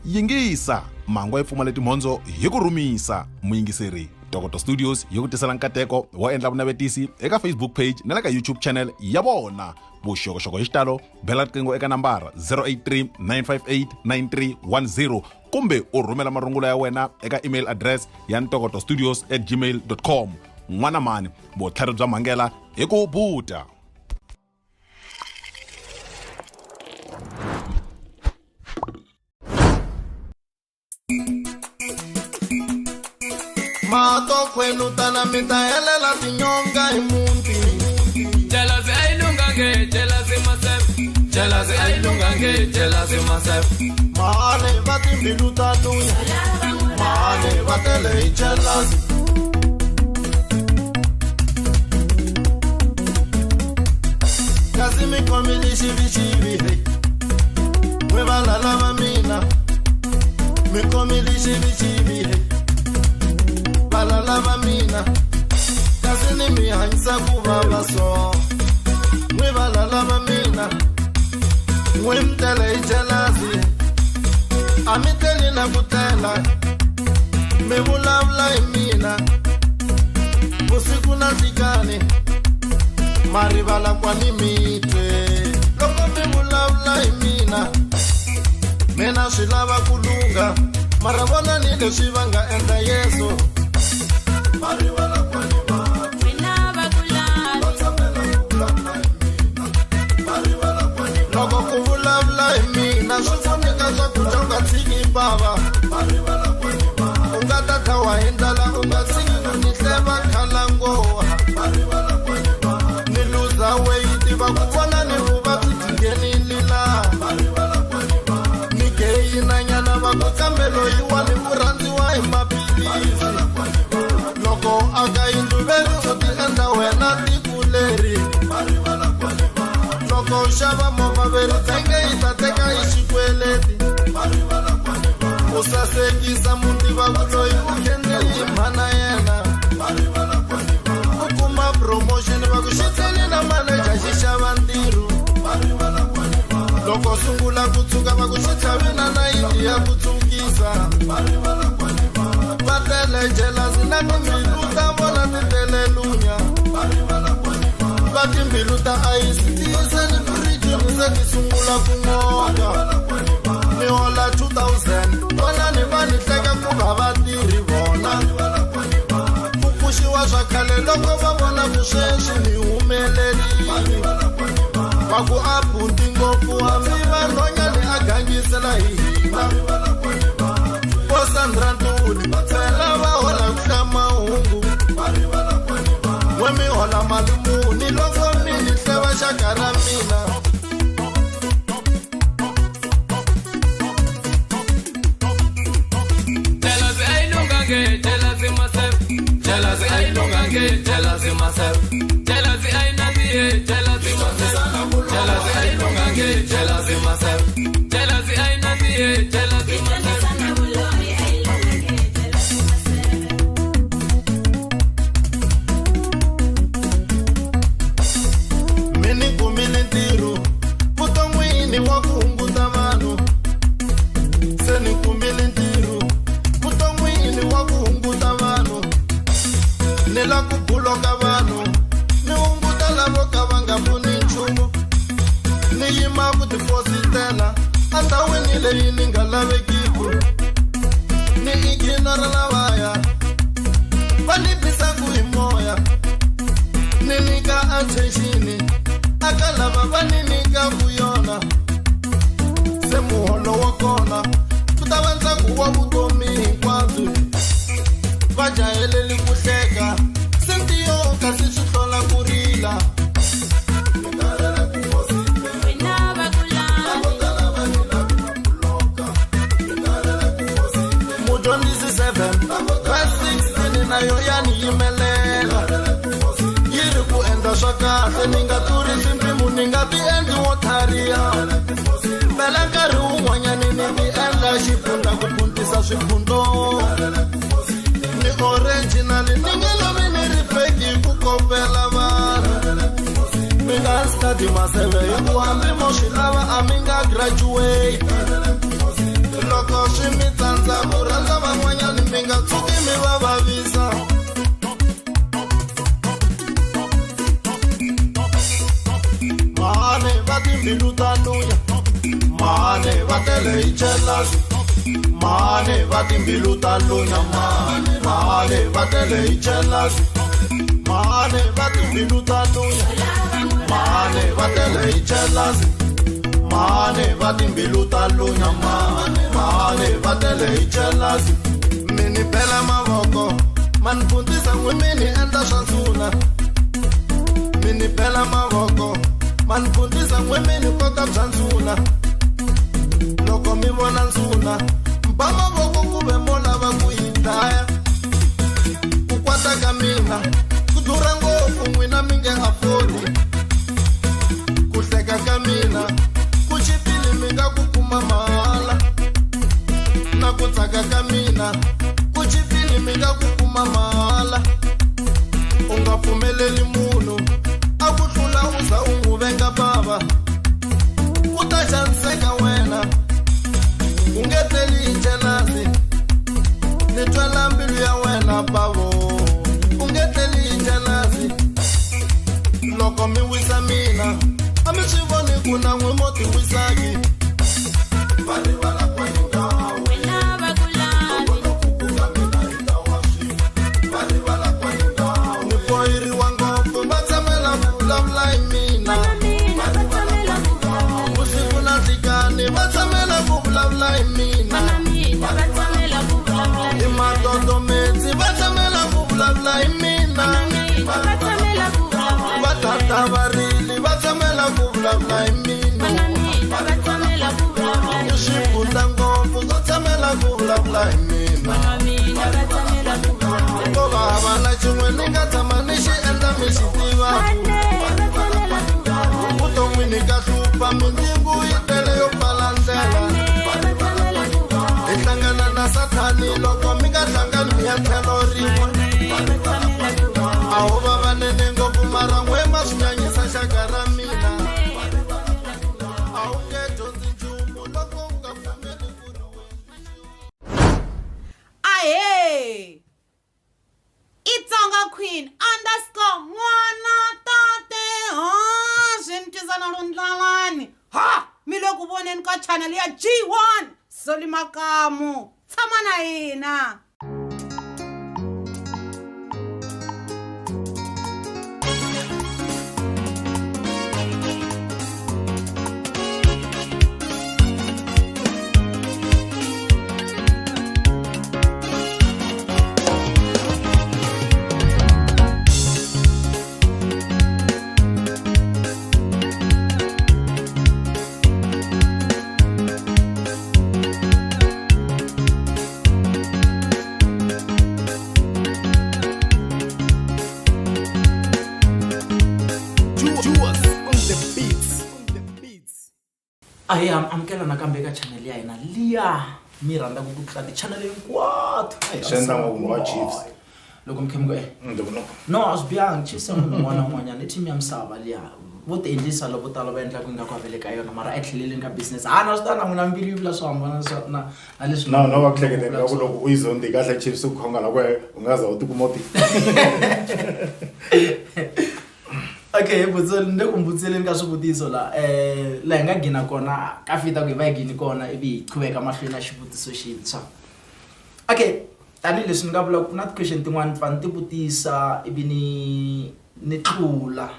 yingisa mango ya pfumala timhondzo hi ku rhumisa. Muyingiseri Tokoto Studios yi ku tisela nkateko wo endla vunavetisi eka Facebook page na le ka YouTube channel ya vona. Vuxokoxoko hi xitalo bela riqingho eka nambara 083 958 9310 kumbe u rhumela marungulo ya wena eka email address ya ntokotostudios@gmail.com. N'wana mani vutlhari bya mhangela hi ku buta. Mato kwenu tana mitaelela tinyonga imunti. Jealousy ailungange, jealousy myself. Jealousy ailungange, jealousy myself. Maane vati mbiluta nuya. Maane vatele jealousy. Kasi mi komili shivi. Wevala lava mina. Mi komili shivi. Lava mina kasi ni mi hanyisa ku vava so n'wi lava mina n'wi mtele jealousy a mi teli na ku tela mi vulavula hi mina vusiku na nhlekani ma rivala kwani mi twe loko mi vulavula hi mina swi lava ku lunga mara vona ni leswi va nga endla yeso. Loko ku vulavula hi mina swi pfuneka swa ku jonga tshiki bava u nga ta thawa hi ndlala u nga tshiki ku ni hleva khala ngoha ni luza weyiti va ku vona ni vuvabyi byi nghenile laha ni geyi na nyana va ku kambe loyiwa ni ku rhandziwa hi maphilisi loko aka yindlu veri swo ti endla wena tikuleri loko u xava movha veri tenge yi ta teka hi xikweleti u sasekisa muti va ku loyi u khendleli hi mhana yena u kuma promotion va ku xiteli na manager xi xava ntirho loko sungula ku tshuka va ku xi tlhavina na yindi ya ku tsukisa va tele jealousy na timbilu ta vona ti tele lunya va timbilu ta ayisi ti yiseni firijini se ti sungula ku ngoka ni hola 2000 vona ni va ni hleka ku va va tirhi vona ku pfuxiwa swa khale loko va vona ku sweswi ni humelerile va ku a bunti ngopfu hambi vanhwanyani a gangisela hi hina Sandra Ntuli phela va hola ku mahungu we mi hola mali muni loko mi ni hleva xaka ra mina Jealousy ailungange, jealousy myself. Jealousy ailungange, jealousy myself. Jealousy ainabiye, jealousy myself. Jealousy ailungange, jealousy myself. Jealousy ainabiye, jealousy myself. leyi ni nga lavekiku ni ignora lavaya va ni pisaku hi moya ni nyika attention aka lava va ni nyika vuyona se muholo wa kona ku ta va ntsako wa vutomi hinkwabyo va jaheleli ku hleka sintiyo kasi swi hlola ku rila nayo yani yimelela yiri ku endla swa kahle ni nga turi swimpimu ni nga ti endli wo thariya phela nkarhi wun'wanyani ni ti endla xifundza ku puntisa swipfundo ni originali ni nge lovi ni ri feki ku kombela vanhu mi nga study maseve hi ku hambi mo swi lava a mi nga graduate loko swi mi tsandza ku rhandza van'wanyani mi nga tshuki mi va vavisa mane va timbilu ta lunya mane va tele hi jealousy mane va timbilu ta lunya mane va tele hi jealousy mane va timbilu ta lunya mane va tele hi jealousy mane va timbilu ta lunya mane va tele hi jealousy mini bela mavoko manifundisa n'we mini endla swa nsuna mini bela mavoko manifundisa n'we mini kota bya nsuna loko mi vona nsuna mba mavoko ku ve mo lava ku yi dlaya ku kwata ka mina ku durha ngopfu n'wina mi nge afodi ku hleka ka mina ku chipile mi nga ku kuma mahala na ku tsaka ka mina ku chipile mi nga ku kuma mahala u nga pfumeleli munhu a ku tlula u za u n'wi venga bava u ta xaniseka wena u nge teli hi jealousy ni twela mbilu ya wena bavo u nge teli hi jealousy loko mi wisa mina a mi swi voni ku na n'we mo ti wisaki va rivala kwenda wena va kulani va rivala kwenda ni boheriwa ngopfu va tshamela ku vulavula hi mina vusiku na ndzikani va tshamela ku vulavula hi mina hi madodometsi va tshamela ku vulavula hi mina va tata varili va tshamela ku vulavula hi mina ni swibuta ngopfu va tshamela ku vulavula hi mina ko va hava na xin'we ni nga tshama ni xi endla mi xi tiva vuton'wini ka hlupha mindzingu yi tele yo pfala ndlela hi hlangana na sathani loko mi nga hlangani mi ya tlhelo rin'we a ho va vanene ngopfu mara n'we ma swi nyanyisa xaka ra mina a wu nge dyondzi nchumu loko u nga pfumeli ku ri Aye! Itonga Queen _n'wana tate swi ni twisa na rundlalani mi le ku voneni ka channel ya G1 Soli Makamu tshama na hina Ahe amukela nakambe ka channel ya hina liya mi rhandza ku tlula ti-channel hinkwato Xendla n'wangu wa Chiefs. loko mi khe mi ku no a swi bihangi Chiefs i munhu un'wana na un'wanyana i team ya misava liya vo ti endlisa loko tala va endlaka ingaku a vele ka yona mara etlheleleni ka business na swi ta na n'wina mbili yi vula swo hambana na leswi No va ku hleketela ku loko u yi zondi kahle Chiefs ku khonga loko u nga za u tikuma u ti okay butsoni le ku mbutseleni ka swivutiso la la hi nga gina kona ka fita ku hi va hi gini kona ivi hi qhuveka mahlweni na xivutiso xintshwa okay tanihileswi ni nga vula ku na ti-question tin'wani fane ti vutisa ivi ni tlula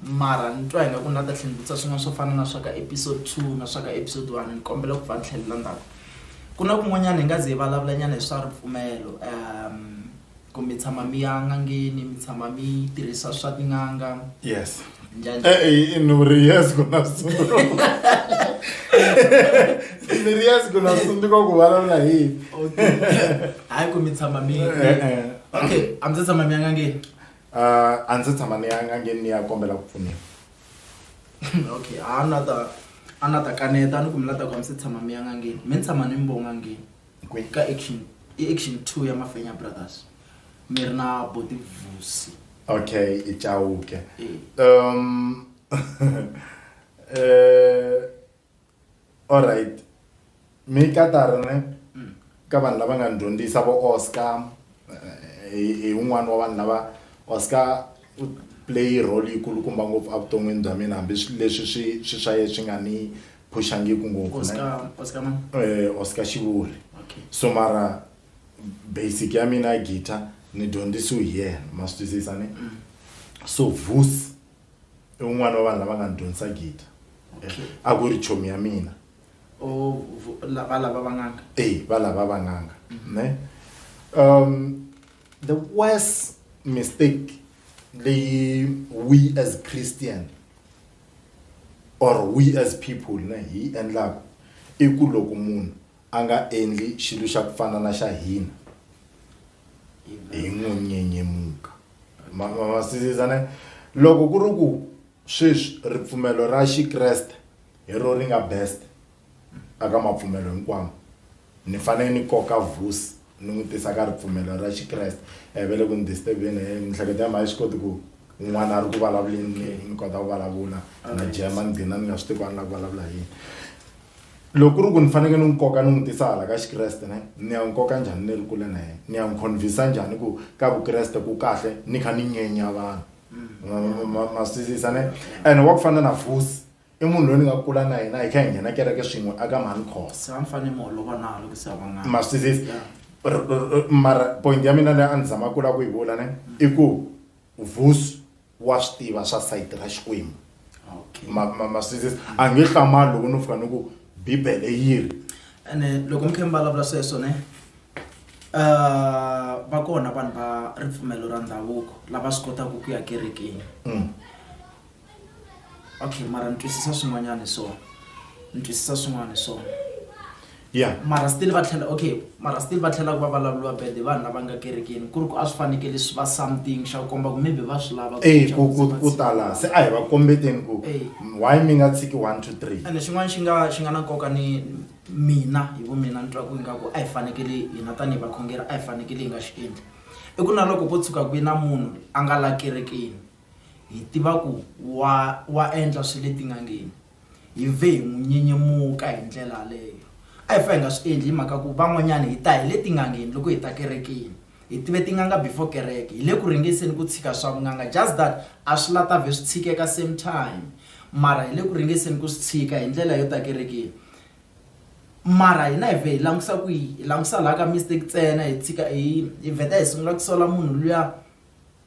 mara ni twa hi nga ku na ta tlhela ni vutisa swin'wana swo fana na swa ka episode 2 na swa ka episode 1 ni kombela ku va ni tlhelela ndzhaku ku na kun'wanyana hi nga ze hi vulavulanyana hi swa ripfumelo ku mi tshama mi ya ngangeni mi tshama mi tirhisa swa tin'anga yes njhani nuri yes kuna sunduko nuri yes kuna sunduko ku vulavula hi hayi ku mi tshama mi okay a mi tshama mi ya ngangeni a ndzi tshama ni ya ngangeni ni ya kombela ku pfuniwa okay a na ta kaneta ni ku mi lata ku mi se tshama mi ya ngangeni mi tshama ni mbonga ngeni ka action 2 ya Mafenya Brothers mi ri na body vusi okay ichauke all right mi katarne ka vanhu lava nga dyondzisa vo Oscar hi un'wana wa vanhu lava Oscar play role yikulukumba ngopfu evuton'wini bya mina hambi leswi swi swaye swi nga ni pushangiki ngopfu Oscar Shivuri. So mara basic ya mina guitar ni dyondzisiwe hi yena ma swi twisisa ne. So Vusi i un'wana wa vanhu lava nga dyondzisa guitar a ku ri chomi ya mina. Lava vanganga. Valava vanganga ne. The worst mistake we as Christian or we as people ne hi endlaku I ku loko munhu anga endli xilo xa ku fana na xa hina hi n'winyenyemuka ma sisizane loko ku ri ku sweswi ripfumelo ra xikreste hi ro ri nga best aka mapfumelo hinkwawo ni fanele ni koka Vusi ni n'wi tisa ka ripfumelo ra xikreste vele ku ni disturbeni miehleketo ya ma swi koti ku un'wana a ri ku vulavuleni ni kota ku vulavula na German dina ni nga swi tivi ku a ni la ku vulavula yini loko ri ku ni fanele ni nkoka ni n'wi tisa hala ka xikreste ne ni ya nkoka njhani ni ri kule na yena ni ya n'wi convince njhani ku ka vukreste ku kahle ni kha ni nyenya vanhu ma swisisa ne and wa ku fana na Vusi I munhu loyi ni nga kula na yena hi kha hi nghena kereke swin'we aka mhani khosa ma swisisa mara point ya mina leyi a ni zama kula ku yi vula ne I ku Vusi wa swi tiva swa site ra Xikwembu ma swisisa a nge hlamali loko no fika ni ku Bibele yiri ene loko mi vulavula sweswo ne va kona vanhu va ripfumelo ra ndhavuko lava swi kotaka ku ya kerekeni. Okay, mara ni twisisa swin'wanyana so yeah mara still va tlhela ku va vulavuriwa bede vanhu lava nga kerekeni ku ri ku a swi fanekele swi va something xa ku komba ku maybe va swi lava ku tala se a hi va kombeteni ku why mi nga tshiki 1 2 3 ene xin'wana xi nga na nkoka ni mina hi vo mina ni twa ku ingaku a hi fanekele hina tanihi vakhongeri a hi fanekele hi nga xi endli I ku na loko ko tshuka ku na munhu a nga la kerekeni hi tiva ku wa endla swilo letingangeni hi ve hi n'wi nyenyemuka hi ndlela leyo a hi fa hi nga swi endli hi mhaka ku van'wanyana hi ta hi letingangeni loko hi ta kerekeni hi tive tinganga before kereke hi le ku ringeseni ku tshika swa vunganga just that a swi lata ve swi tshikeka same time mara hi le ku ringeseni ku swi tshika hi ndlela yo ta kerekeni mara hina hi ve hi langusa ku hi langusa laha ka mistake ntsena hi tshika hi vheta hi sungula ku sola munhu luya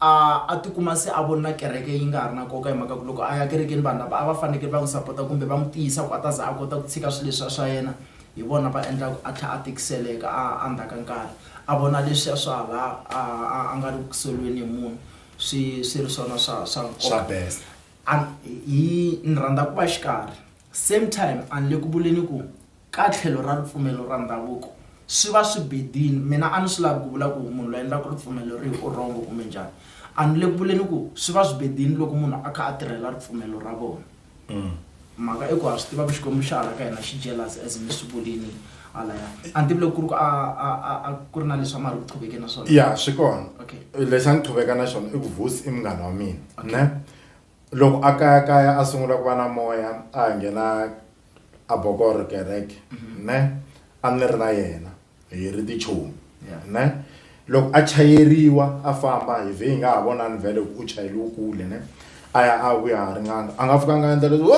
a tikuma se a vona kereke yi nga ha ri na nkoka hi mhaka ku loko a ya kerekeni vanhu lava a va fanekele va n'wi sapota kumbe va n'wi tiyisa ku a ta za a kota ku tshika swilo leswiya swa yena hi vona va endla ku a tlha a tikiseleka a ndzhaka nkarhi a vona leswiya swa hala a nga ri ku solweni hi munhu swi ri swona swa swa best hi ni rhandza ku va xikarhi same time a ni le ku vuleni ku ka tlhelo ra ripfumelo ra ndhavuko swi va swi bedini mina a ni swi lavi ku vula ku munhu loyi endla ku ripfumelo ri u wrong kumbe njhani a ni le ku vuleni ku swi va swi bedini loko munhu a kha a tirhela ripfumelo ra vona mhaka I ku ha swi tiva ku xikwembu xa hala ka hina xi jealous as mi swi vulini halaya a ni tivi loko ku ri ku a ku ri na leswi a ma ri ku qhuveke na swona ya swi kona okay lexi a ni qhuveka na xona I ku Vusi I munghana wa mina ne loko a kaya a sungula ku va na moya a nghena a bokoro kereke ne a ni ri na yena hi ri tichomi ne loko a chayeriwa a famba hi ve hi nga ha vonani vhele ku u chayeliwe kule ne a ya a vuya ha ringana a nga fika nga endla leswi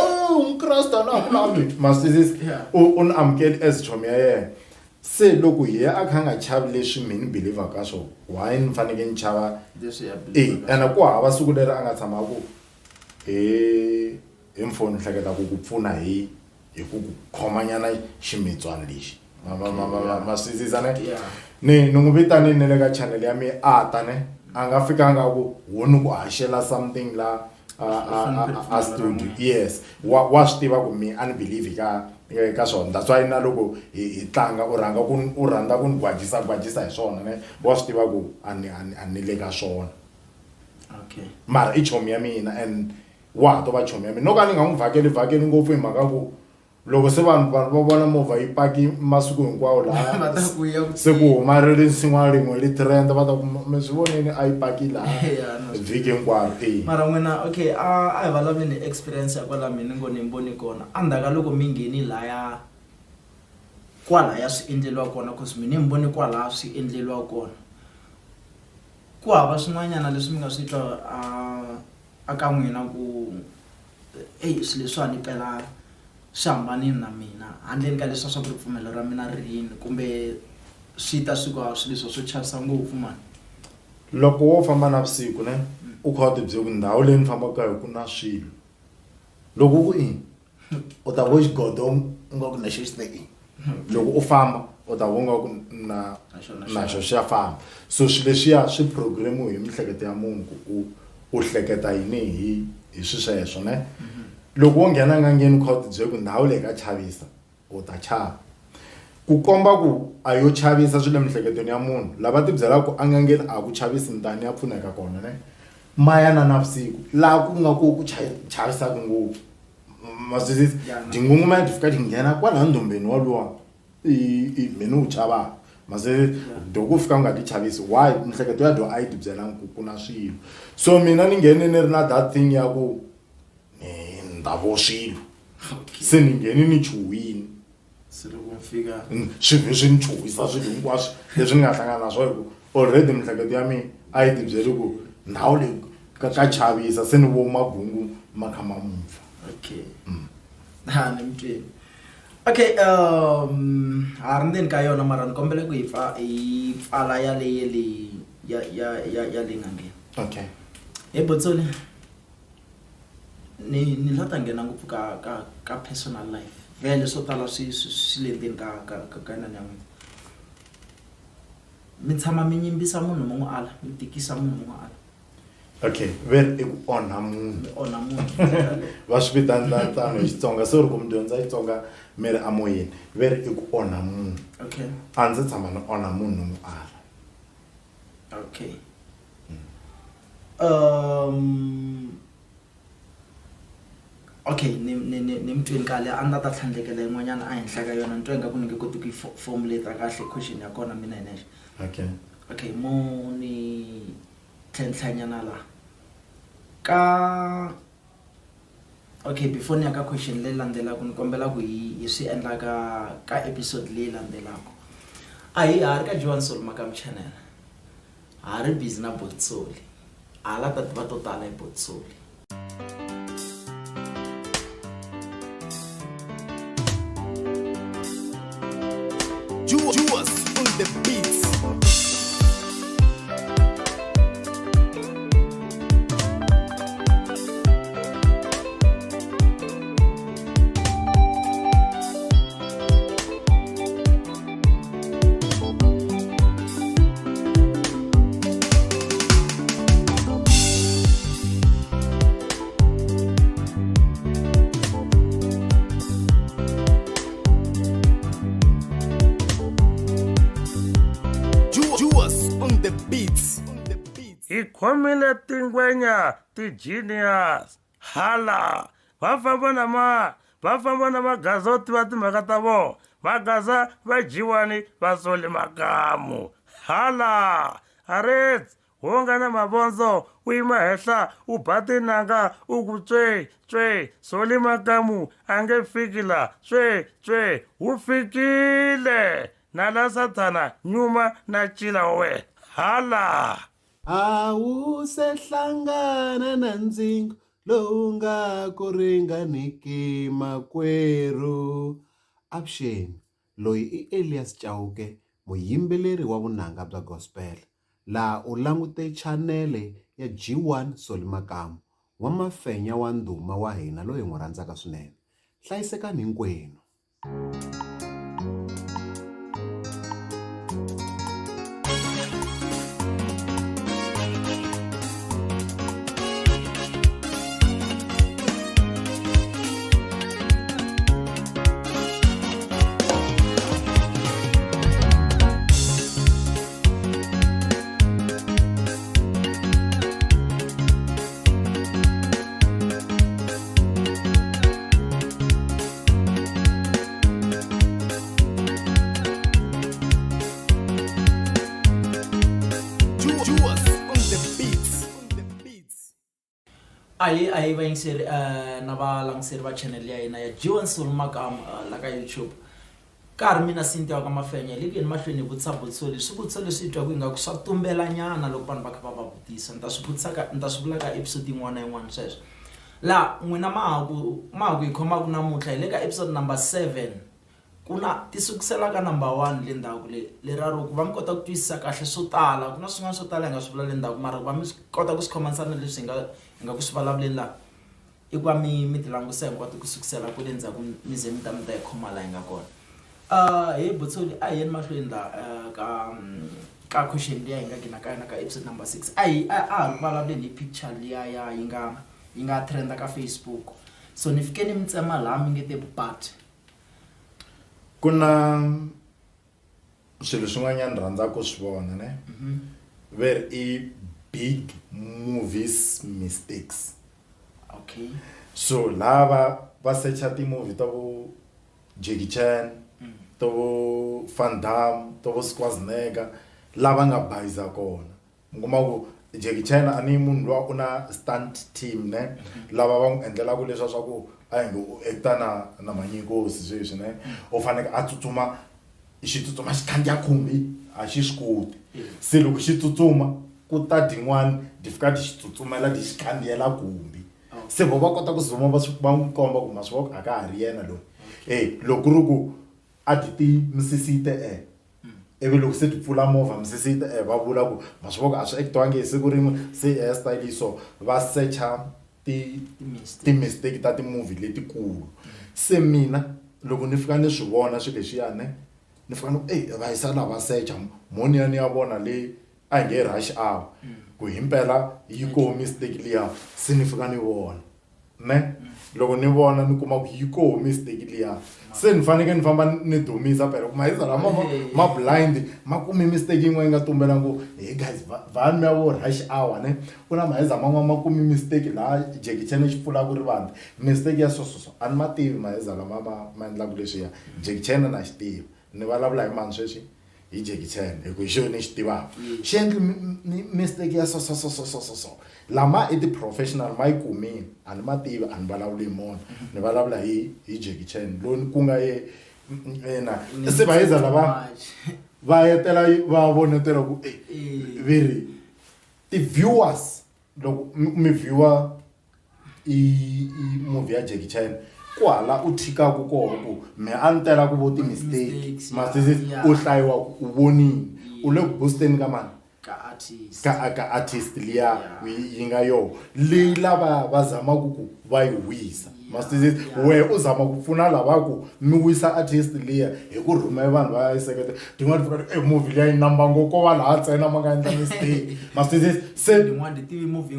umkrasta na kulami masisisi u ni amukeli as chomi ya yena se loko hi ya a kha nga chavi leswi mina ni believe ka swona why ni faneke ni chava ene ku hava siku leri a nga tshama ku hi mfoni hleketa ku pfuna hi ku khomanyana ximitswana lexi ma swisisa ne ni n'wi vitani ni le ka channel ya mi a ta ne a nga fikanga ku woni ku haxela something la a studio yes wa swi tiva ku mi unbelieve ka swona that's why na loko hi tlanga u rhandza ku ni gwajisa hi swona ne wa swi tiva ku a ni le ka swona okay mara I chomi ya mina and wa to va chomi ya mina no ka ni nga n'wi vhakeli ngopfu hi mhaka ku loko se vanhu va vona movha yi paki masiku hinkwawo laha se ku huma ri nsin'wana rin'we li trend va ta ku mi swi voneni a yi paki laha vhiki hinkwaro mara n'wina okay a hi vulavuleni experience ya kwala mina ngo ni mboni kona a ndzhaka loko mi ngheni laya kwala ya swi endleliwa kona cause mina mbone kwala swi endleliwa kona ku hava swin'wanyana leswi mi nga swi twa aka n'wina ku swilo leswiwani pela swi hambanini na mina handleni ka leswi swa ku ripfumelo ra mina ri yini kumbe swi ta swilo swo chavisa ngopfu mani. Loko wo famba navusiku ne u kha u tibyela ku ndhawu leyi ni fambaka hi ku na swilo loko ku u ta vo xigodo u nga ku na xo xiteki loko u famba u ta vo nga ku na xo xi ya famba so swilo leswiya swi programiwe hi miehleketo ya munhu ku u hleketa yini hi sweswo ne loko wo nghena ngangeni u kha u tibyela ku ndhawu leyi ka chavisa u ta chava ku komba ku a yo chavisa swilo mihleketweni ya munhu lava tibyela ku angangeni a ku chavisi ndani ya pfuneka kona ne mayana navusiku laha ku nga ku chavisaka ngopfu masizisi ndingunguma ti fika ti nghena kwala ndombeni waluwa mina u chava mase doko fika u nga ti chavisi why miehleketo ya do a yi tibyelangi ku na swilo so mina ni nghene ni ri na that thing ya ku ndavo swilo se ni ngheni ni chuwini swi swi ni chuwisa swilo hinkwaswo leswi ni nga hlangana na swona already miehleketo ya mina a yi tibyeli ku ndhawu leyi ka chavisa se ni vo magungu ma kha ma mupfa. Okay. Ni mtweni. Okay, ha ri ndzeni ka yona mara ni kombele ku hi pfala ya le ngangeni. Okay. Hey Botsoli, ni lata nghena ngopfu ka personal life vele swo tala swi le ndzeni ka nani ya n'wina mi tshama mi nyimbisa munhu mun'we ala mi tikisa munhu mun'we ala. Okay, veri i ku onha munhu va swi vitana tano hi Xitsonga se ri ku mi dyondza Xitsonga mi ri amoyeni veri i ku onha munhu. Okay. A ndzi tshama ni onha munhu n'wi ala. Okay. Okay, ni mtweni kale a ndzi ta tlhandlekela yin'wanyana a henhla ka yona ni twa ingaku ni nge koti ku yi formulate kahle question ya kona mina hi nexe. Okay. Okay, mo ni tlhentlhanyana la ka okay before ni ya ka question leyi landzelaka ni kombela ku hi swi endla ka episode leyi landzelaka ha ri ka Joan Soul Makamu channel ha ri busy na Botsoli ala ta tiva to tala hi Botsoli. Juwas on the beats. Ikhomile tingwenya ti genius hala va famba na magaza o tiva timhaka ta vona magaza va G1 va Soul Makamu hala arets wo nga na mavondzo u yima henhla u ba tinanga u ku tswe Soul Makamu a nge fiki la tswe wu fikile na la Sathana nyuma na cila we hala. A wu se hlangana na ndzingo lowu nga ku ringaniki makwerhu. Avuxeni, loyi i Elias Chauke, muyimbeleri wa vunanga bya gospel. Laha u langute chanele ya G1 Soul Makamu, wa mafenya wa ndhuma wa hina loyi n'wi rhandzaka swinene. Hlayisekani hinkwenu. Ai va inserir na va langiseri va channel ya hina ya G1 Soul Makamu la ka YouTube. Karhi mina Cynthia ka Mafenya leki ni mahlweni vutisa leswi twa ku ingaku swa tumbela nyana loko vanhu va kha va vutisa ni ta swi vula ka episode yin'wana na yin'wana sweswo la n'wina mahaku hi khomaku namuntlha hi le ka episode number 7 kuna ti sukusela ka number 1 le ndzhaku leraro ku va mi kota ku twisisa kahle swo tala kuna swin'wana swo tala hi nga swi vula le ndzhaku mara va mi kota ku swi khomanisana leswi hi nga ku swi vulavuleni la i ku va mi ti langutisa hinkwato ku sukusela ku le ndzhaku mi ze mi ta hi khoma la hi nga kona hey Botsoli a yeni mahlweni la ka question leya hi nga gina ka yona ka episode number 6 a vulavuleni hi picture liya ya yi nga trenda ka Facebook so ni fike ni mi tsema la mi nge te but kuna swilo swin'wanyana ni rhandza ku swi vona ne very big movies mistakes okay so lava va searcha ti-movie ta vo Jackie Chan ta vo Van Damme ta vo Schwarzenegger lava nga bayiza kona mi kuma ku Jackie Chan a ni munhu lowa u na stunt team ne lava va n'wi endlelaku leswa swa ku a hi nge u acta na manyikosi sweswi ne u faneke a tsutsuma xitsutsuma xi khandziya khumbi a xi swi koti se loko xi tsutsuma ku ta din'wana di fika ti xi tsutsumela di xi khandziyela khumbi se vo va kota ku zuma va n'wi komba ku ma swi vona a ka ha ri yena loyi loko ri ku a ti misisite ivi loko se ti pfula movha misisite va vula ku ma swi vona a swi actiwangi hi siku rin'we se hairstyle so va searcha ti-mistake ta ti-movie letikulu se mina loko ni fika ni swi vona swilo leswiyani ni fika ni va yisa lava searcha moni ya ni ya vona leyi a hi nge rush hour ku himpela yi koho mistake liya se ni fika ni vona ne loko ni vona ni kuma ku yi koho mistake liya se ni faneke ni famba ni dumisa phela ku mahiza lama ma blind ma kumi mistake yin'we yi nga tumbela ngo hey guys vani mi ya vo rush hour ne ku na mahiza man'wana ma kumi mistake laha Jackie Chan xi pfula ku ri vanhu mistake ya so a ni ma tivi mahiza lama ma endlaku leswiya Jackie Chan na xi tivi ni vulavula hi mani sweswi hi Jackie Chan hi ku hi xo ni xi tivaka xi endli mistake ya so lama i ti-professional ma yi kumini a ni ma tivi a ni vulavuli hi mona ni vulavula hi Jackie Chan loyi ku nga se va heza lava va yetela va vonetela ku veri ti-viewers loko mi viewer i movie ya Jackie Chan ku hala u thikaku koho ku me a ni tela ku vo ti-mistakes u hlayiwa u vonini u le ku boosteni ka mani ka artist liya yi nga yo leyi lava va zamaku ku va yi wisa masizisi we u zama ku pfuna lavaku mi wisa artist liya hi ku rhume vanhu va yi sekete tin'wana fika movie liya yi namba ngoko va laha ntsena ma nga endla mistake masizisi se ti-movie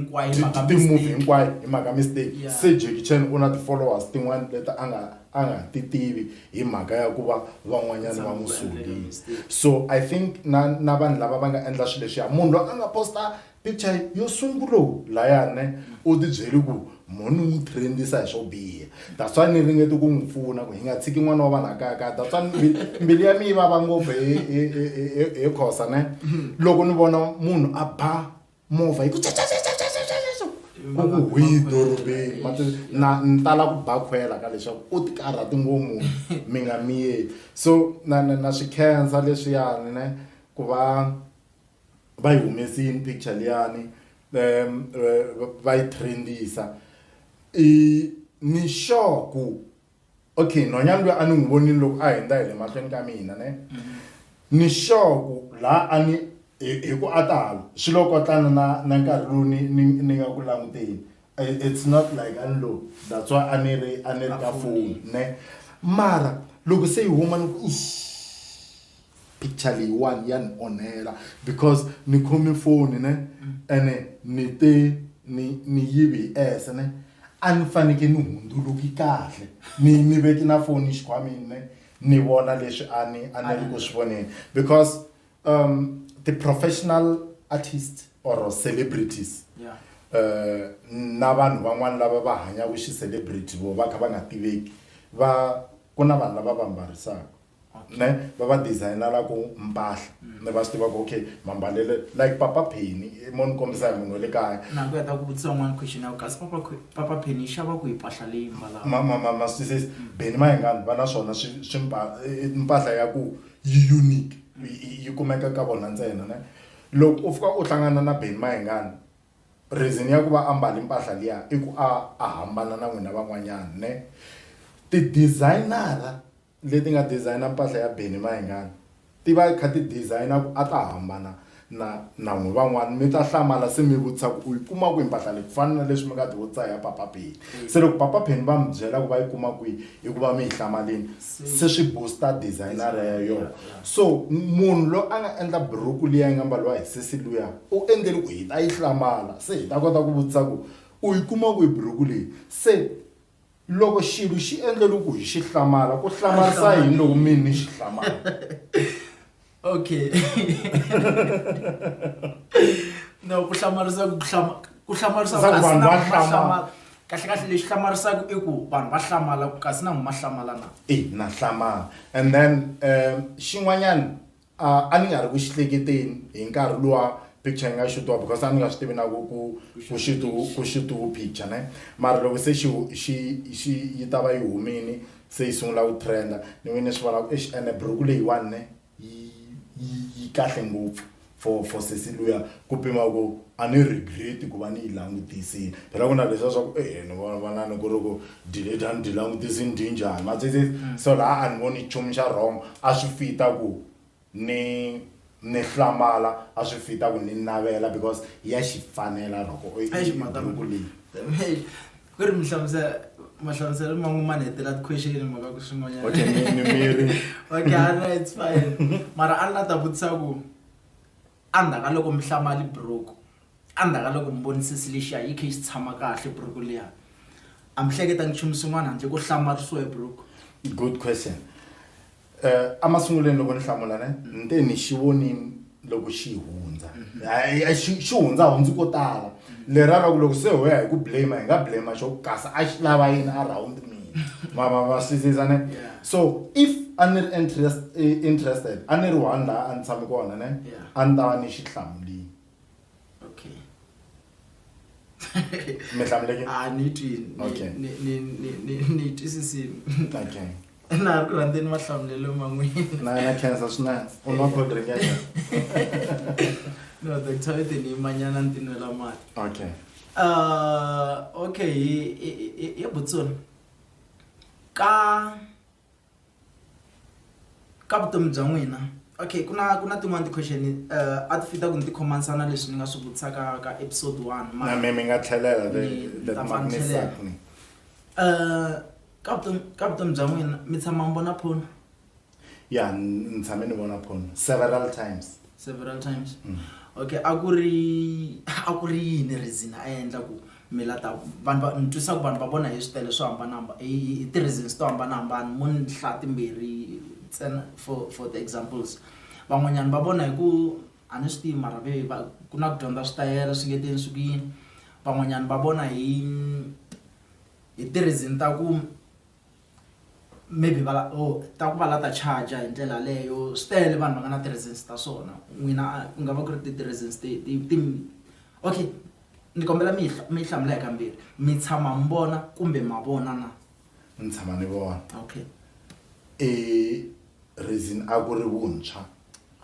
hinkwayo hi mhaka mistake se Jackie Chan u na ti-followers tin'wana leti a nga ti tivi hi mhaka ya ku va van'wanyana va n'wi sungulile so I think na vanhu lava va nga endla swilo leswiya munhu loyi a nga posta picture yo sungulo layani u ti byeli ku munhu n'wi trendisa hi swo biha that's why ni ringeti ku n'wi pfuna ku hi nga tshiki n'wana wa vanhu akaya that's why mbilu ya mi yi vava ngopfu hi khosa ne loko ni vona munhu a ba movha hi ku ku hwi dorobeni ni tala ku bakhwela ka leswaku u ti karhati ngopfu mi nga miyeli so na swi khensa leswiyani ne ku va yi humesini picture liyani va yi trendisa ni sure ku okay nhwanyana loyi a ni n'wi vonini loko a hundza hi le mahlweni ka mina ne ni sure ku laha a ni hi ku a ta hala swi lo kotlana na nkarhi lowu ni nga ku languteni it's not like a ni lo that's why a ni ri ka foni ne mara loko se yi huma ni ku picture leyiwani ya ni onhela because ni khome foni ne ene ni yivi hi ese ne a ni faneke ni hundzuluki kahle ni veki na foni xikhwamini ne ni vona leswi a ni ri ku swi voneni because the professional artists or celebrities na vanhu van'wana lava va hanyaku xi celebrity vo va kha va nga tiveki ku na vanhu lava va mbarisaka ne va designera ku mpahla ne va swi tiva ku okay mambalele like papa Penny mon komisa munhu le kaya na ku ya ta ku vutisa one question ya kasi papa Penny xava ku ipahla leyi mbala mama sis Benny Mayengani va na swona mpahla ya ku yi unique yi kumeka ka vona ntsena ne loko u fika u hlangana na Benny Mayengani reason ya ku va ambala impahla liya i ku a hambana na n'wina van'wanyana ne ti designera leti nga designer mpahla ya Benny Mayengani ti va kha ti designer ku a ta hambana na n'we van'wana mi ta hlamala se mi vutisa ku u yi kuma ku impahla leyi ku fana na leswi mi nga ti vutisa ya papa Penny se loko papa Penny va mi byela ku va yi kuma kwihi hi ku va mi yi hlamaleni se swi booster designer ya yona so munhu lo a nga endla buruku liya yi nga mbaliwa hi sesi luya u endleli ku hi ta yi hlamala se hi ta kota ku vutisa ku u yi kuma ku hi buruku leyi se loko xilo xi endleli ku hi xi hlamala ku hlamarisa yini loko mina ni xi hlamala okay no ku hlamarisa vanhu va hlamala kahle lexi hlamarisaka i ku vanhu va hlamala kasi na ma hlamala na na hlamala and then xin'wanyana a ni nga ri ku xihleketeni hi nkarhi luwa picture yi nga xutiwa because a ni nga swi tivi na ku xutiwa picture ne mara loko se xi yi ta va yi humini se yi sungula ku trenda ni vini swi vona ku ene buruku leyiwani ne yi kahle ngopfu for sesi luya ku pima ku a ni regret ku va ni yi langutisile phela ku na leswiya swa ku ni vona ni ku ri ku delete a ni ti langutisini ti njhani matsitsi so laha a ni voni nchumu xa wrong a swi fita ku ni hlamala a swi fita ku ni navela because ya xi fanela loko buruku leyi ku ri mahlamuselo man'we ni hetela ti-question mhaka ku swin'wanyana okay ni miri okay it's fine mara a ni la ta vutisa ku andaka loko mi hlamali buruku andaka loko mi vonisisi lexiya yi khe xi tshama kahle buruku liya a mi hleketa nchumu swin'wana handle ko hlamarisiwa hi buruku good question a masunguleni loko ni hlamula ne ni te ni xi vonini loko xi hundza xi hundza ko tala lera ra ku loko se ho ya hi ku blame hi nga blame xo kasi a xi lava yini around mina ma swisisa ne so if a ni ri interested a ni ri one laha a ni tshame kona ne a ni ta va ni xi hlamulini okay mi hlamuleki ni twisisini okay na ku rhandzeni mahlamulelo man'wini na cancer swinene u nwa cold drink ya no doctor ite ni manyana ntinwela mali okay okay ye Botswana ka vutomi bya n'wina okay kuna tin'wana ti-question a ti fita ku ni ti khomanisana leswi ni nga swi vutisaka ka episode 1 na mi nga tlhelela that magnisakni ka vutomi bya n'wina mi tshama mi vona phone ya ni tshame ni vona phone several times okay a ku ri yini reason a endla ku mi lata vanhu ni twisa ku vanhu va vona hi switele swo hambanahambana hi ti-reasons to hambanahambana mo ni hlaya timbirhi ntsena for the examples van'wanyana va vona hi ku a ni swi tivi mara ku na ku dyondza switayela swi nge te nsukini van'wanyana va vona hi ti-reason ta ku maybe ta ku va lata charger hi ndlela leyo switele vanhu va nga na ti-reasons ta swona n'wina ku nga va ku ri ti-reasons okay ni kombela mi hlamula eka mbirhi mi tshama mi vona kumbe ma vona na ni tshama ni vona okay reason a ku ri vuntshwa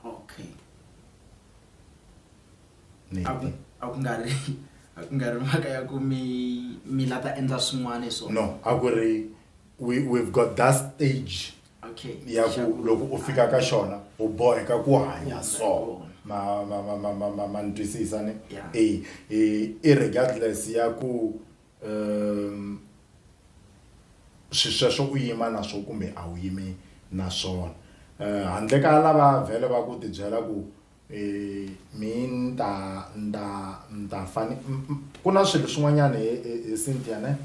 okay a ku nga ri mhaka ya ku mi lata endla swin'wana so no a ku ri we've got that stage okay ya ku loko u fika ka xona u boheka ku hanya so ma ntwisisa ne regardless ya ku sweswo u yima na swo kumbe a wu yimi na swona handle ka lava vhele va ku ti byela ku mi nda fani ku na swilo swin'wanyana hi Cynthia ne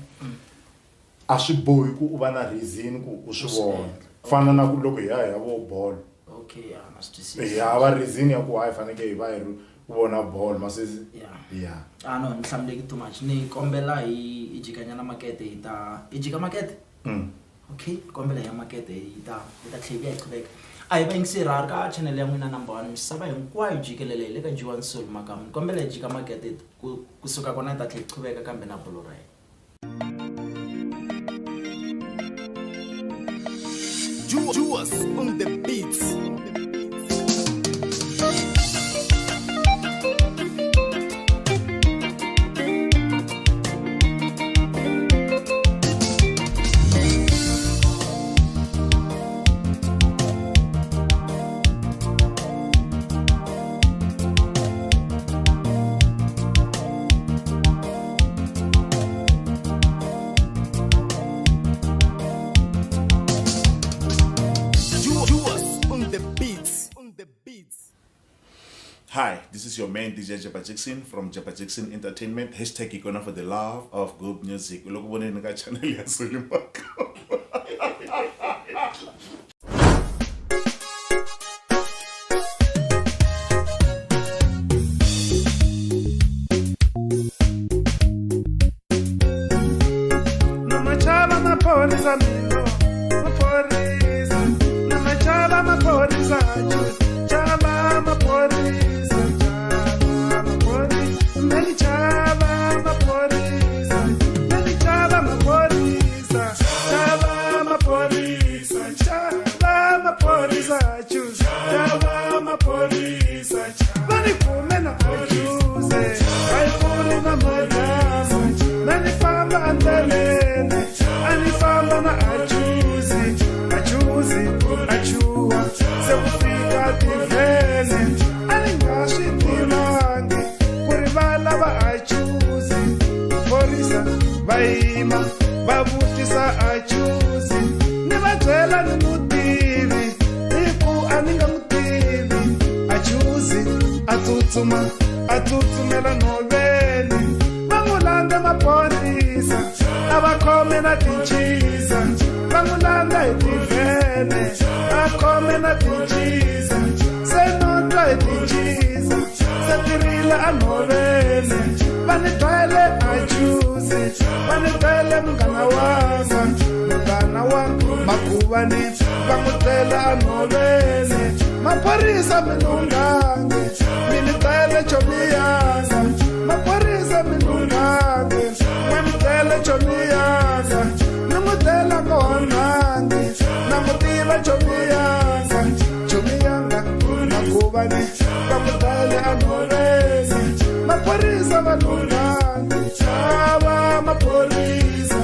a swi bohi ku u va na reason ku u swi vona fana na ku loko hi ya vo ball okay ya va reason ya ku hayi faneke hi va hi vona ball masisi no ni hlamuleki too much ni kombela hi jikanyana makete hi jika makete okay kombela ya makete yi ta tlhela yi chubeka a hi va yingisirari ka channel ya n'wina number 1 misava hinkwayo jikelele le ka G1 Soul Makamu kombela yi jika makete kusuka kona yi ta tlhela yi chubeka kambe na bolo ra yena Juwas on the beats. Hi, this is your main DJ Japa Jackson from Japa Jackson Entertainment. Hashtag Ikona for the love of good music. Uloku bone nika channel ya Soul Makamu. Namachaba mapolisa mino, mapolisa. Namachaba mapolisa, chaba mapolisa, chaba mapolisa. Many chaba mapolisa, many chaba mapolisa, chaba mapolisa, chaba mapolisa, choose, chaba mapolisa. Many women are choose, I put in a madama, many fama and the anifamba na achuzi achua sekufika tivene aningaswitimangi kurivala va achuzi porisa vaima vavutisa achuzi ni va byela ni mutivi hiku aninga mutivi achuzi atsutsumela noveni vangulanda maporisa abakhome na tinchiza vangulanda hi tivhene akhome na tinchiza senotwa hi tinchiza se tirila anhovene vani twele achuzi vani twele munghana wanga makuvani vangutela anhovene maphorisa minungange mini twele chomiyanga maphorisa minungange mwemutele chomiyanga nimutela kohonange namutiva chomiyanga makuvani vamutele anhovene maphorisa valungange chava maphorisa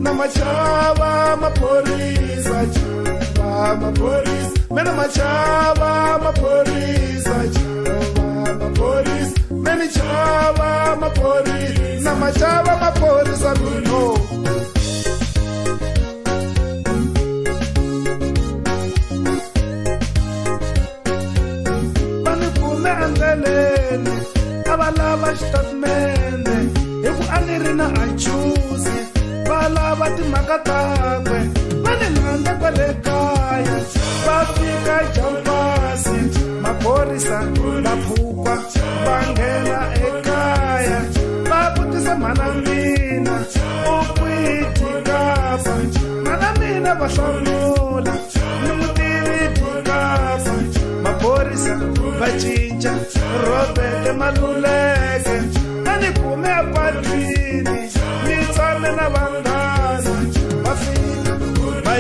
namachava maphorisa mena machava maphorisa meni chava maphorisa namachava maphorisa mino vanikume andleleni avalava xitatimende hi ku a ni ri na achuzi valava timhaka takwe va ni landza kwale kaya va fika jampasi maphorisa va phukwa va nghena ekaya va vutisa mhana mina u kwitikapa mhana mina va hlamula ni mutivi tikapa maphorisa va cinca robete maluleke a ni kume epatwini ni tshame na vanghana va fika va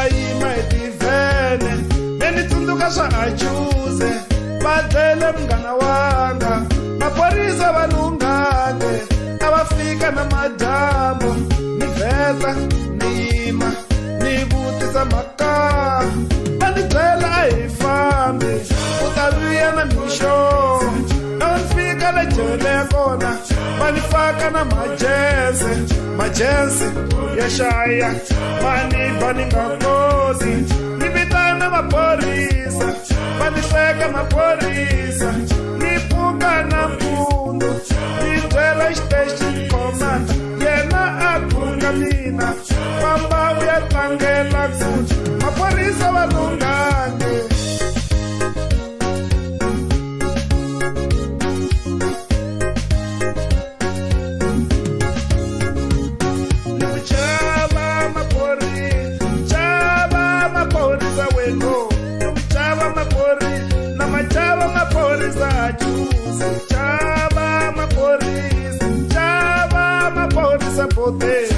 yima hi tivhene ni tsundzuka swa achuze va byele munghana wanga maphorisa va lunghane a va fika na madyambu ni vheta ni yima ni vutisa mhaka va ni byela a hi fambi u ta vuya na mixo a ni fika le jele kona va ni faka na majense ya xaya va ni ba ni nga koti ni vitana maphorisa va ni hleka maphorisa ni pfuka na mpundzu ni byela station commander yena a khunga mina famba u ya tlangela kuti maphorisa va lunghane ni maphorisa juice chava maphorisa pote